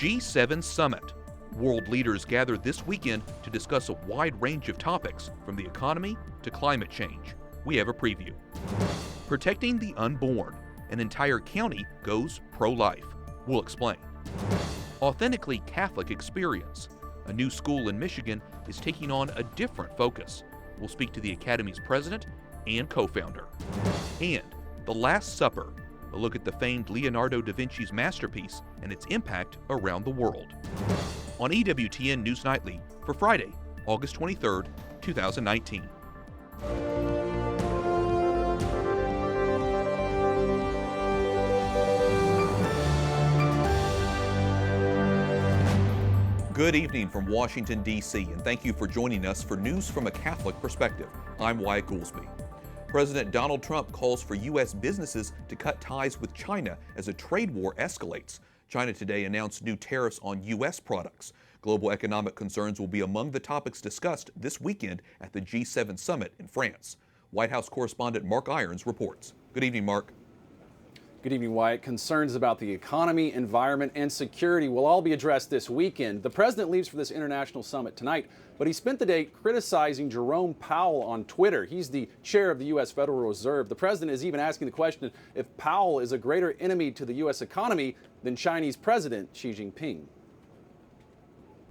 G7 Summit. World leaders gathered this weekend to discuss a wide range of topics, from the economy to climate change. We have a preview. Protecting the unborn. An entire county goes pro-life. We'll explain. Authentically Catholic experience. A new school in Michigan is taking on a different focus. We'll speak to the Academy's president and co-founder. And The Last Supper. A look at the famed Leonardo Da Vinci's masterpiece and its impact around the world. On EWTN News Nightly for Friday, August 23rd, 2019. Good evening from Washington, D.C., and thank you for joining us for News from a Catholic Perspective. I'm Wyatt Goolsby. President Donald Trump calls for U.S. businesses to cut ties with China as a trade war escalates. China today announced new tariffs on U.S. products. Global economic concerns will be among the topics discussed this weekend at the G7 summit in France. White House correspondent Mark Irons reports. Good evening, Mark. Good evening, Wyatt. Concerns about the economy, environment, and security will all be addressed this weekend. The president leaves for this international summit tonight, but he spent the day criticizing Jerome Powell on Twitter. He's the chair of the U.S. Federal Reserve. The president is even asking the question if Powell is a greater enemy to the U.S. economy than Chinese President Xi Jinping.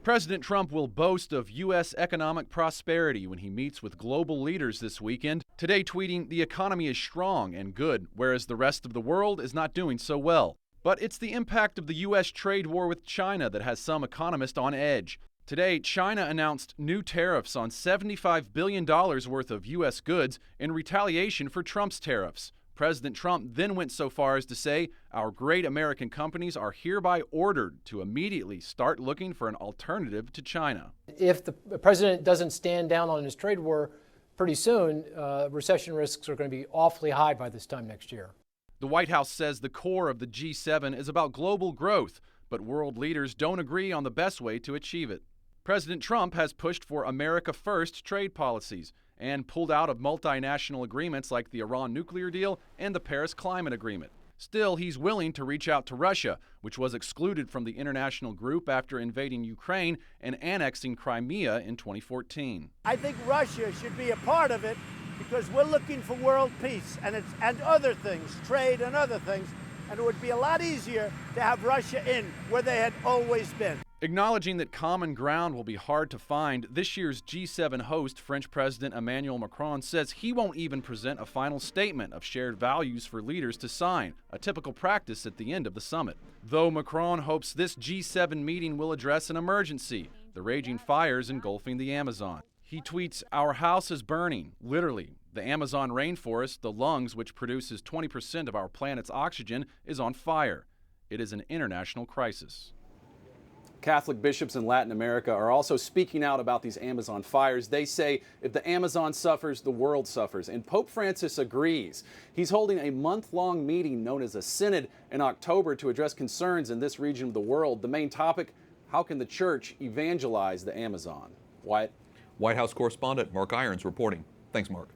President Trump will boast of U.S. economic prosperity when he meets with global leaders this weekend, today tweeting the economy is strong and good, whereas the rest of the world is not doing so well. But it's the impact of the U.S. trade war with China that has some economists on edge. Today, China announced new tariffs on $75 billion worth of U.S. goods in retaliation for Trump's tariffs. President Trump then went so far as to say, our great American companies are hereby ordered to immediately start looking for an alternative to China. If the president doesn't stand down on his trade war pretty soon, recession risks are going to be awfully high by this time next year. The White House says the core of the G7 is about global growth, but world leaders don't agree on the best way to achieve it. President Trump has pushed for America First trade policies and pulled out of multinational agreements like the Iran nuclear deal and the Paris Climate Agreement. Still, he's willing to reach out to Russia, which was excluded from the international group after invading Ukraine and annexing Crimea in 2014. I think Russia should be a part of it because we're looking for world peace and other things, trade and other things, and it would be a lot easier to have Russia in where they had always been. Acknowledging that common ground will be hard to find, this year's G7 host, French President Emmanuel Macron, says he won't even present a final statement of shared values for leaders to sign, a typical practice at the end of the summit. Though Macron hopes this G7 meeting will address an emergency, the raging fires engulfing the Amazon. He tweets, "Our house is burning," literally. The Amazon rainforest, the lungs which produces 20% of our planet's oxygen, is on fire. It is an international crisis. Catholic bishops in Latin America are also speaking out about these Amazon fires. They say if the Amazon suffers, the world suffers. And Pope Francis agrees. He's holding a month-long meeting known as a synod in October to address concerns in this region of the world. The main topic, how can the church evangelize the Amazon? Wyatt? White House correspondent Mark Irons reporting. Thanks, Mark.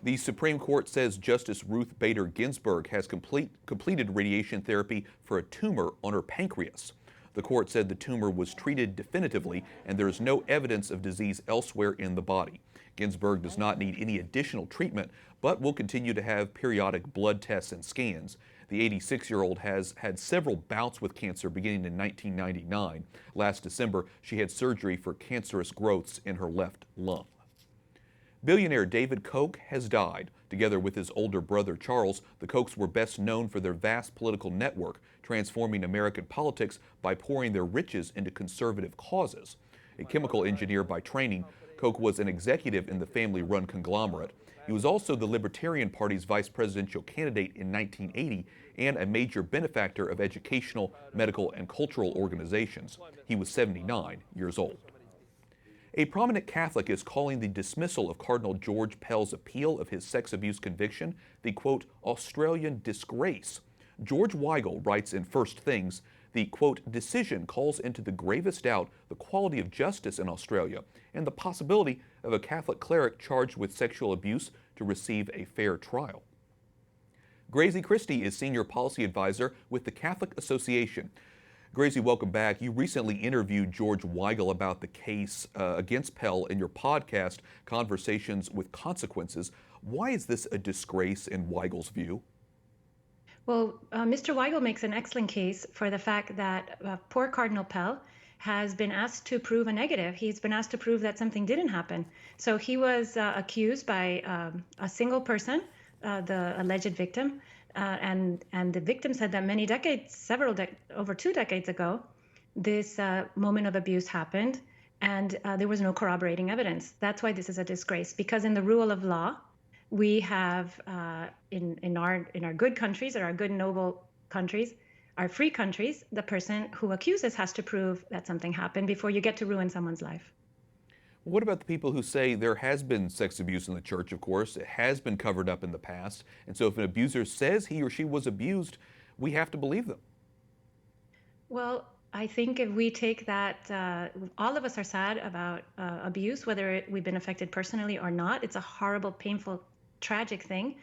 The Supreme Court says Justice Ruth Bader Ginsburg has completed radiation therapy for a tumor on her pancreas. The court said the tumor was treated definitively and there is no evidence of disease elsewhere in the body. Ginsburg does not need any additional treatment, but will continue to have periodic blood tests and scans. The 86-year-old has had several bouts with cancer beginning in 1999. Last December, she had surgery for cancerous growths in her left lung. Billionaire David Koch has died. Together with his older brother Charles, the Kochs were best known for their vast political network, transforming American politics by pouring their riches into conservative causes. A chemical engineer by training, Koch was an executive in the family-run conglomerate. He was also the Libertarian Party's vice presidential candidate in 1980 and a major benefactor of educational, medical, and cultural organizations. He was 79 years old. A prominent Catholic is calling the dismissal of Cardinal George Pell's appeal of his sex abuse conviction the, quote, Australian disgrace. George Weigel writes in First Things, the, quote, decision calls into the gravest doubt the quality of justice in Australia and the possibility of a Catholic cleric charged with sexual abuse to receive a fair trial. Grazie Christie is Senior Policy Advisor with the Catholic Association. Gracie, welcome back. You recently interviewed George Weigel about the case against Pell in your podcast, Conversations with Consequences. Why is this a disgrace in Weigel's view? Well, Mr. Weigel makes an excellent case for the fact that poor Cardinal Pell has been asked to prove a negative. He's been asked to prove that something didn't happen. So he was accused by a single person, the alleged victim, and the victim said that many decades, over 2 decades ago, this moment of abuse happened, and there was no corroborating evidence. That's why this is a disgrace, because in the rule of law, we have in our good countries, or our good noble countries, our free countries, the person who accuses has to prove that something happened before you get to ruin someone's life. What about the people who say there has been sex abuse in the church? Of course, it has been covered up in the past. And so if an abuser says he or she was abused, we have to believe them. Well, I think if we take that, all of us are sad about abuse, whether we've been affected personally or not. It's a horrible, painful, tragic thing.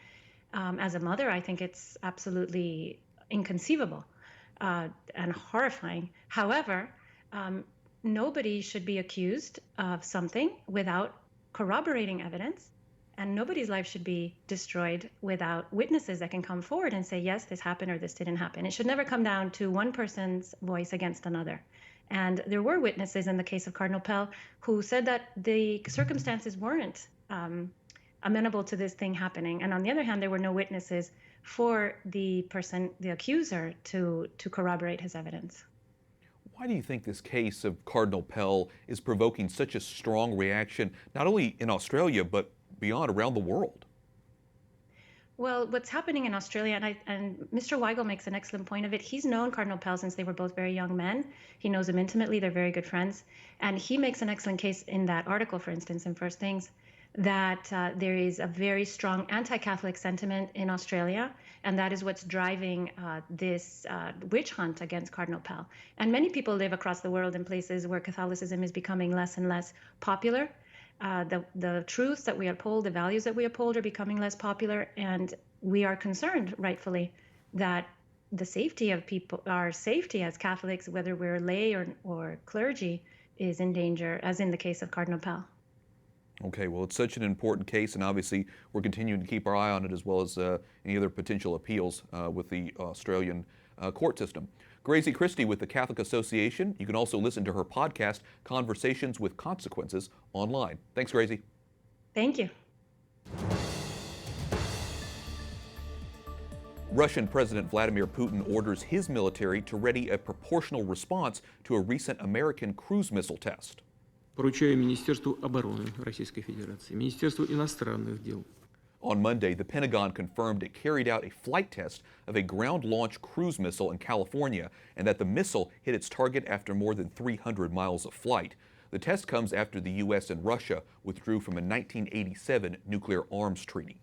As a mother, I think it's absolutely inconceivable and horrifying. However, nobody should be accused of something without corroborating evidence, and nobody's life should be destroyed without witnesses that can come forward and say, yes, this happened or this didn't happen. It should never come down to one person's voice against another. And there were witnesses in the case of Cardinal Pell who said that the circumstances weren't amenable to this thing happening. And on the other hand, there were no witnesses for the person, the accuser, to corroborate his evidence. Why do you think this case of Cardinal Pell is provoking such a strong reaction, not only in Australia, but beyond, around the world? Well, what's happening in Australia, and Mr. Weigel makes an excellent point of it. He's known Cardinal Pell since they were both very young men. He knows him intimately. They're very good friends. And he makes an excellent case in that article, for instance, in First Things, that there is a very strong anti-Catholic sentiment in Australia, and that is what's driving this witch hunt against Cardinal Pell. And many people live across the world in places where Catholicism is becoming less and less popular. The truths that we uphold, the values that we uphold are becoming less popular, and we are concerned, rightfully, that the safety of people, our safety as Catholics, whether we're lay or clergy, is in danger, as in the case of Cardinal Pell. Okay, well, it's such an important case, and obviously we're continuing to keep our eye on it, as well as any other potential appeals with the Australian court system. Gracie Christie with the Catholic Association. You can also listen to her podcast, Conversations with Consequences, online. Thanks, Gracie. Thank you. Russian President Vladimir Putin orders his military to ready a proportional response to a recent American cruise missile test. Поручаю Министерству обороны Российской Федерации, Министерству иностранных дел. On Monday, the Pentagon confirmed it carried out a flight test of a ground-launched cruise missile in California, and that the missile hit its target after more than 300 miles of flight. The test comes after the U.S. and Russia withdrew from a 1987 nuclear arms treaty.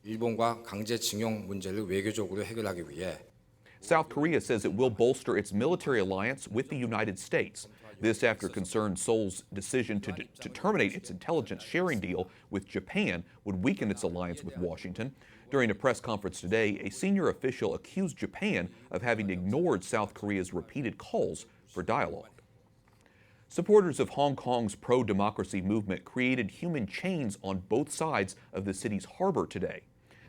일본과 강제징용 문제를 외교적으로 해결하기 위해 South Korea says it will bolster its military alliance with the United States. This after concerned Seoul's decision to terminate its intelligence sharing deal with Japan would weaken its alliance with Washington. During a press conference today, a senior official accused Japan of having ignored South Korea's repeated calls for dialogue. Supporters of Hong Kong's pro-democracy movement created human chains on both sides of the city's harbor today.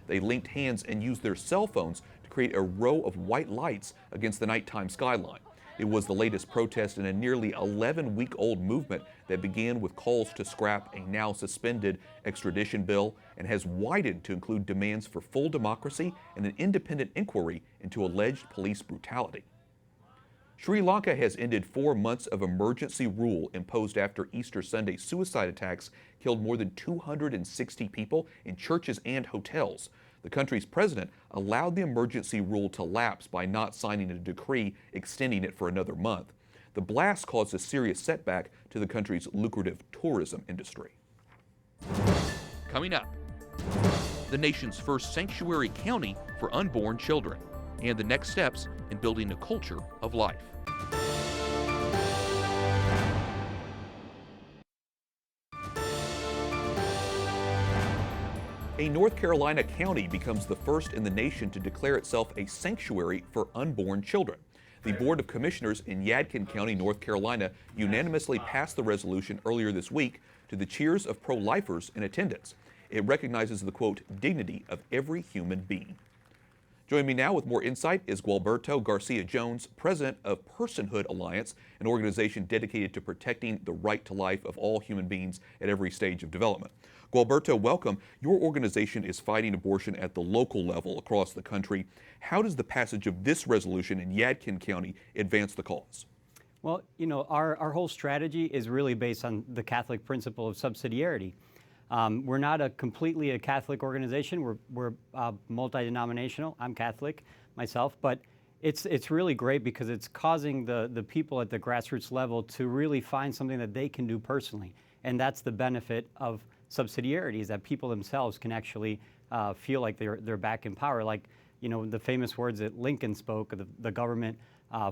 They linked hands and used their cell phones to create a row of white lights against the nighttime skyline. It was the latest protest in a nearly 11-week-old movement that began with calls to scrap a now suspended extradition bill and has widened to include demands for full democracy and an independent inquiry into alleged police brutality. Sri Lanka has ended 4 months of emergency rule imposed after Easter Sunday suicide attacks killed more than 260 people in churches and hotels. The country's president allowed the emergency rule to lapse by not signing a decree extending it for another month. The blast caused a serious setback to the country's lucrative tourism industry. Coming up, the nation's first sanctuary county for unborn children, and the next steps in building a culture of life. A North Carolina county becomes the first in the nation to declare itself a sanctuary for unborn children. The Board of Commissioners in Yadkin County, North Carolina, unanimously passed the resolution earlier this week to the cheers of pro-lifers in attendance. It recognizes the, quote, dignity of every human being. Joining me now with more insight is Gualberto Garcia Jones, president of Personhood Alliance, an organization dedicated to protecting the right to life of all human beings at every stage of development. Gualberto, welcome. Your organization is fighting abortion at the local level across the country. How does the passage of this resolution in Yadkin County advance the cause? Well, you know, our whole strategy is really based on the Catholic principle of subsidiarity. We're not completely a Catholic organization. We're multi-denominational. I'm Catholic myself, but it's really great because it's causing the people at the grassroots level to really find something that they can do personally. And that's the benefit of subsidiarity, is that people themselves can actually feel like they're back in power. Like, you know, the famous words that Lincoln spoke, the government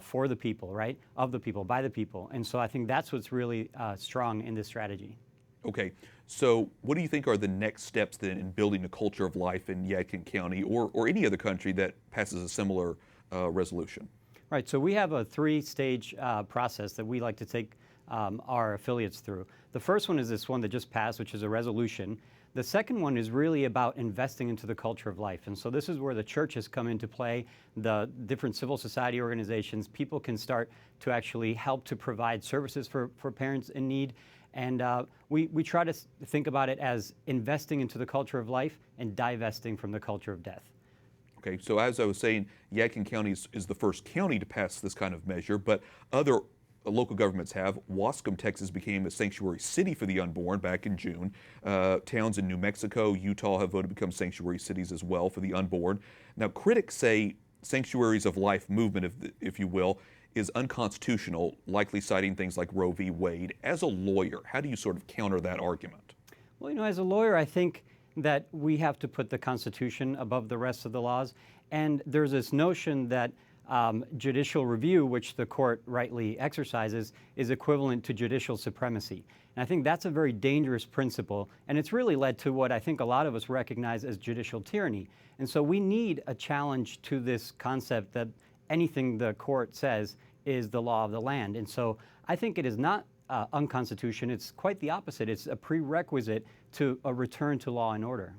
for the people, right? Of the people, by the people. And so I think that's what's really strong in this strategy. Okay, so what do you think are the next steps then in building a culture of life in Yadkin County or any other country that passes a similar resolution? Right, so we have a three-stage process that we like to take our affiliates through. The first one is this one that just passed, which is a resolution. The second one is really about investing into the culture of life. And so this is where the churches come into play, the different civil society organizations. People can start to actually help to provide services for parents in need. And we try to think about it as investing into the culture of life and divesting from the culture of death. Okay, so as I was saying, Yadkin County is the first county to pass this kind of measure, but other local governments have. Wascom, Texas became a sanctuary city for the unborn back in June. Towns in New Mexico, Utah have voted to become sanctuary cities as well for the unborn. Now, critics say sanctuaries of life movement, if you will, is unconstitutional, likely citing things like Roe v. Wade. As a lawyer, how do you sort of counter that argument? Well, you know, as a lawyer, I think that we have to put the Constitution above the rest of the laws. And there's this notion that judicial review, which the court rightly exercises, is equivalent to judicial supremacy. And I think that's a very dangerous principle, and it's really led to what I think a lot of us recognize as judicial tyranny. And so we need a challenge to this concept that anything the court says is the law of the land. And so I think it is not unconstitutional. It's quite the opposite. It's a prerequisite to a return to law and order.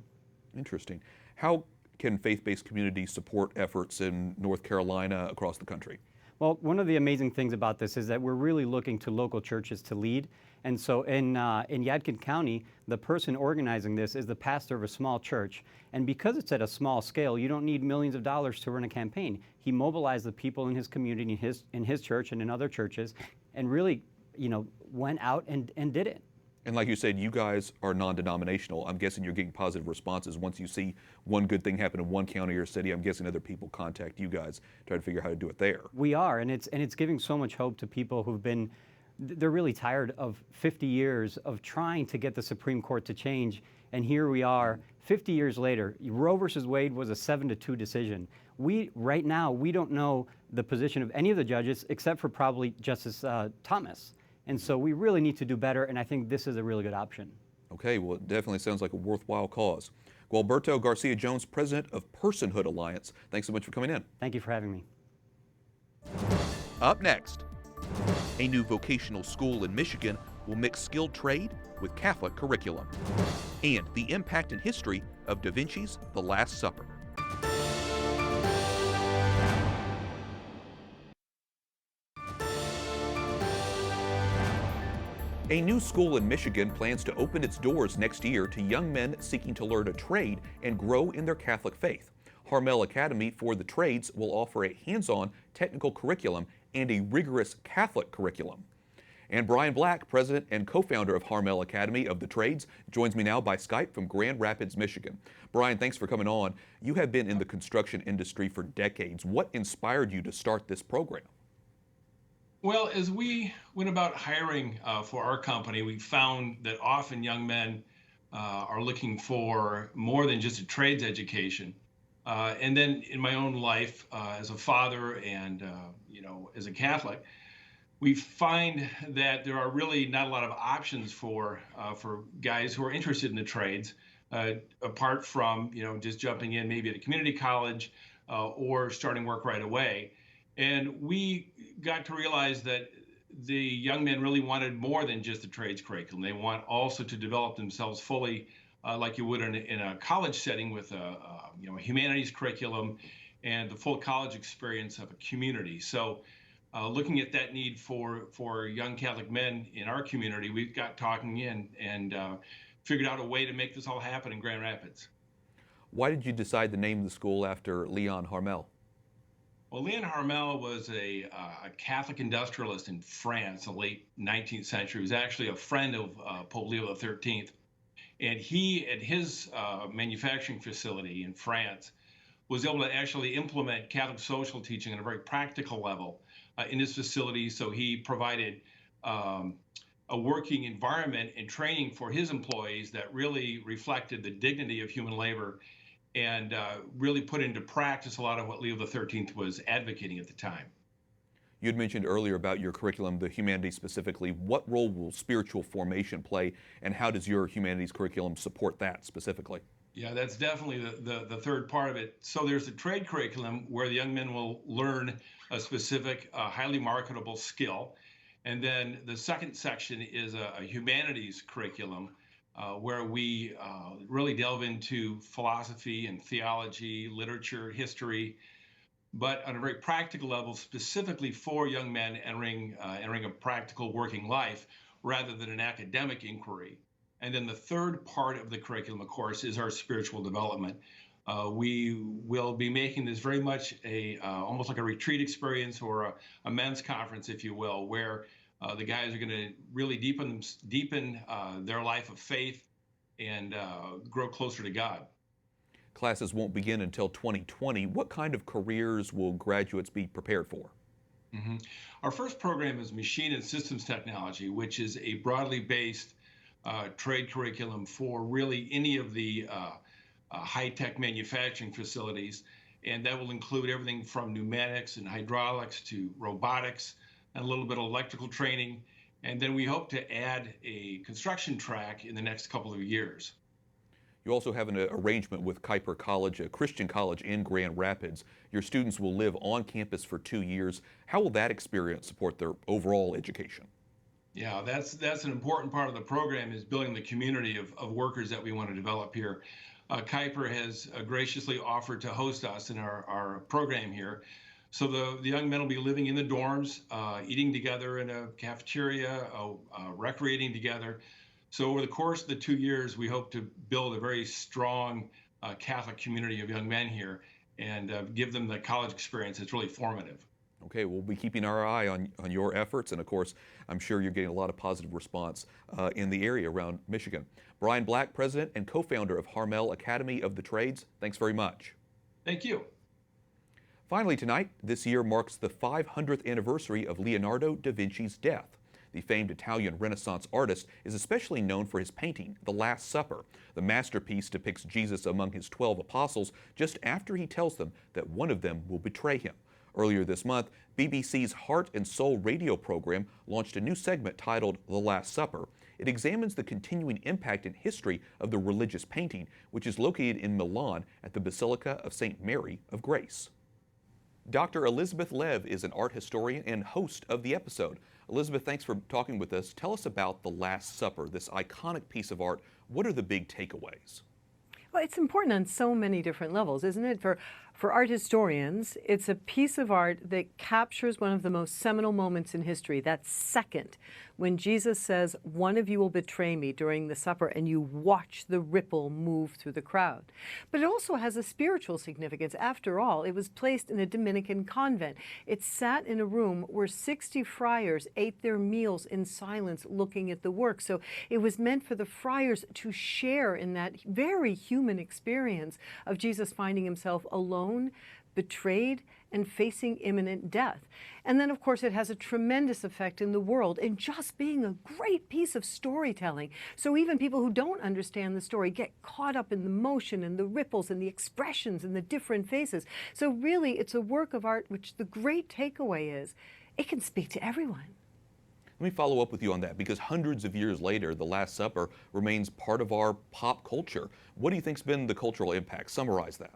Interesting. How can faith-based communities support efforts in North Carolina, across the country? Well, one of the amazing things about this is that we're really looking to local churches to lead. And so in Yadkin County, the person organizing this is the pastor of a small church. And because it's at a small scale, you don't need millions of dollars to run a campaign. He mobilized the people in his community, in his church and in other churches, and really, you know, went out and did it. And like you said, you guys are non-denominational. I'm guessing you're getting positive responses. Once you see one good thing happen in one county or city, I'm guessing other people contact you guys, try to figure out how to do it there. We are, and it's giving so much hope to people who've been, they're really tired of 50 years of trying to get the Supreme Court to change. And here we are, 50 years later. Roe versus Wade was a 7-2 decision. Right now, we don't know the position of any of the judges except for probably Justice Thomas. And so we really need to do better, and I think this is a really good option. Okay, well, it definitely sounds like a worthwhile cause. Gualberto Garcia Jones, president of Personhood Alliance, thanks so much for coming in. Thank you for having me. Up next, a new vocational school in Michigan will mix skilled trade with Catholic curriculum, and the impact and history of Da Vinci's The Last Supper. A new school in Michigan plans to open its doors next year to young men seeking to learn a trade and grow in their Catholic faith. Harmel Academy for the Trades will offer a hands-on technical curriculum and a rigorous Catholic curriculum. And Brian Black, president and co-founder of Harmel Academy of the Trades, joins me now by Skype from Grand Rapids, Michigan. Brian, thanks for coming on. You have been in the construction industry for decades. What inspired you to start this program? Well, as we went about hiring for our company, we found that often young men are looking for more than just a trades education. And then in my own life as a father and as a Catholic, we find that there are really not a lot of options for guys who are interested in the trades, apart from just jumping in maybe at a community college or starting work right away. And we got to realize that the young men really wanted more than just the trades curriculum. They want also to develop themselves fully, like you would in a college setting with a humanities curriculum and the full college experience of a community. So looking at that need for young Catholic men in our community, we've got talking in and figured out a way to make this all happen in Grand Rapids. Why did you decide to name the school after Leon Harmel? Well, Leon Harmel was a Catholic industrialist in France in the late 19th century. He was actually a friend of Pope Leo XIII. And he, at his manufacturing facility in France, was able to actually implement Catholic social teaching on a very practical level in his facility. So he provided a working environment and training for his employees that really reflected the dignity of human labor and really put into practice a lot of what Leo XIII was advocating at the time. You had mentioned earlier about your curriculum, the humanities specifically. What role will spiritual formation play, and how does your humanities curriculum support that specifically? Yeah, that's definitely the third part of it. So there's the trade curriculum where the young men will learn a specific, highly marketable skill. And then the second section is a humanities curriculum where we really delve into philosophy and theology, literature, history, but on a very practical level, specifically for young men entering a practical working life rather than an academic inquiry. And then the third part of the curriculum, of course, is our spiritual development. We will be making this very much almost like a retreat experience or a men's conference, if you will, where the guys are going to really deepen their life of faith and grow closer to God. Classes won't begin until 2020. What kind of careers will graduates be prepared for? Mm-hmm. Our first program is Machine and Systems Technology, which is a broadly based trade curriculum for really any of the high-tech manufacturing facilities. And that will include everything from pneumatics and hydraulics to robotics and a little bit of electrical training. And then we hope to add a construction track in the next couple of years. You also have an arrangement with Kuiper College, a Christian college in Grand Rapids. Your students will live on campus for 2 years. How will that experience support their overall education? Yeah, that's an important part of the program, is building the community of workers that we want to develop here. Kuiper has graciously offered to host us in our program here. So the young men will be living in the dorms, eating together in a cafeteria, recreating together. So over the course of the 2 years, we hope to build a very strong Catholic community of young men here and give them the college experience that's really formative. Okay, we'll be keeping our eye on your efforts, and of course, I'm sure you're getting a lot of positive response in the area around Michigan. Brian Black, president and co-founder of Harmel Academy of the Trades, thanks very much. Thank you. Finally tonight, this year marks the 500th anniversary of Leonardo da Vinci's death. The famed Italian Renaissance artist is especially known for his painting, The Last Supper. The masterpiece depicts Jesus among his 12 apostles just after he tells them that one of them will betray him. Earlier this month, BBC's Heart and Soul radio program launched a new segment titled The Last Supper. It examines the continuing impact and history of the religious painting, which is located in Milan at the Basilica of St. Mary of Grace. Dr. Elizabeth Lev is an art historian and host of the episode. Elizabeth, thanks for talking with us. Tell us about The Last Supper, this iconic piece of art. What are the big takeaways? Well, it's important on so many different levels, isn't it? For art historians, it's a piece of art that captures one of the most seminal moments in history, that second when Jesus says, one of you will betray me during the supper, and you watch the ripple move through the crowd. But it also has a spiritual significance. After all, it was placed in a Dominican convent. It sat in a room where 60 friars ate their meals in silence looking at the work. So it was meant for the friars to share in that very human experience of Jesus finding himself alone, betrayed, and facing imminent death. And then, of course, it has a tremendous effect in the world in just being a great piece of storytelling. So even people who don't understand the story get caught up in the motion and the ripples and the expressions and the different faces. So really, it's a work of art which the great takeaway is it can speak to everyone. Let me follow up with you on that, because hundreds of years later, The Last Supper remains part of our pop culture. What do you think's been the cultural impact? Summarize that.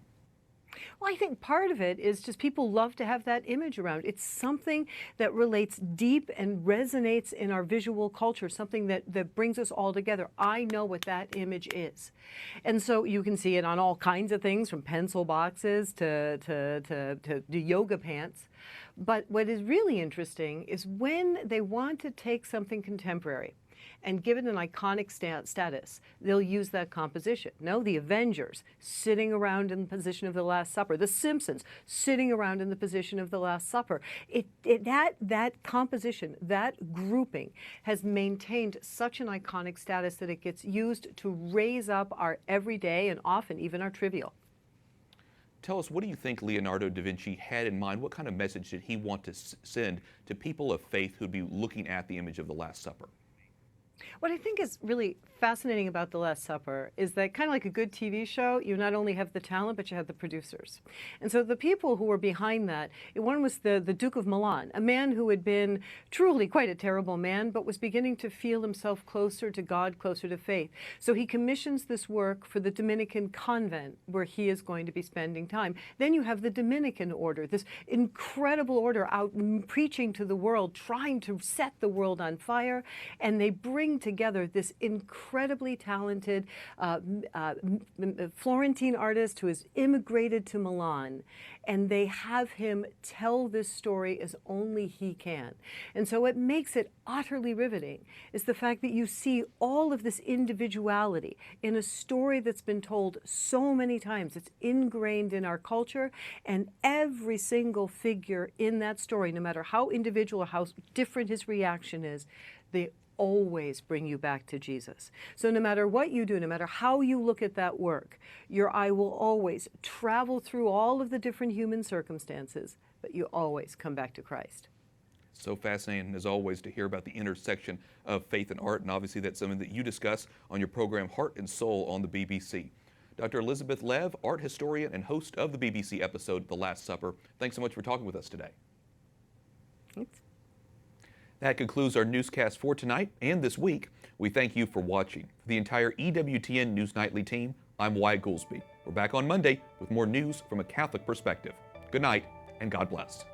Well, I think part of it is just people love to have that image around. It's something that relates deep and resonates in our visual culture, something that brings us all together. I know what that image is. And so you can see it on all kinds of things, from pencil boxes to yoga pants. But what is really interesting is when they want to take something contemporary and give it an iconic status, they'll use that composition. No, the Avengers sitting around in the position of the Last Supper, the Simpsons sitting around in the position of the Last Supper. That composition, that grouping has maintained such an iconic status that it gets used to raise up our everyday and often even our trivial. Tell us, what do you think Leonardo da Vinci had in mind? What kind of message did he want to send to people of faith who'd be looking at the image of the Last Supper? What I think is really fascinating about The Last Supper is that, kind of like a good TV show, you not only have the talent, but you have the producers. And so the people who were behind that, one was the Duke of Milan, a man who had been truly quite a terrible man, but was beginning to feel himself closer to God, closer to faith. So he commissions this work for the Dominican convent where he is going to be spending time. Then you have the Dominican order, this incredible order out preaching to the world, trying to set the world on fire, and they bring together this incredibly talented Florentine artist who has immigrated to Milan, and they have him tell this story as only he can. And so what makes it utterly riveting is the fact that you see all of this individuality in a story that's been told so many times. It's ingrained in our culture, and every single figure in that story, no matter how individual or how different his reaction is, they always bring you back to Jesus. So no matter what you do, no matter how you look at that work, your eye will always travel through all of the different human circumstances, but you always come back to Christ. So fascinating, as always, to hear about the intersection of faith and art, and obviously that's something that you discuss on your program Heart and Soul on the BBC. Dr. Elizabeth Lev, art historian and host of the BBC episode The Last Supper, thanks so much for talking with us today. Thanks. That concludes our newscast for tonight and this week. We thank you for watching. For the entire EWTN News Nightly team, I'm Wyatt Goolsby. We're back on Monday with more news from a Catholic perspective. Good night and God bless.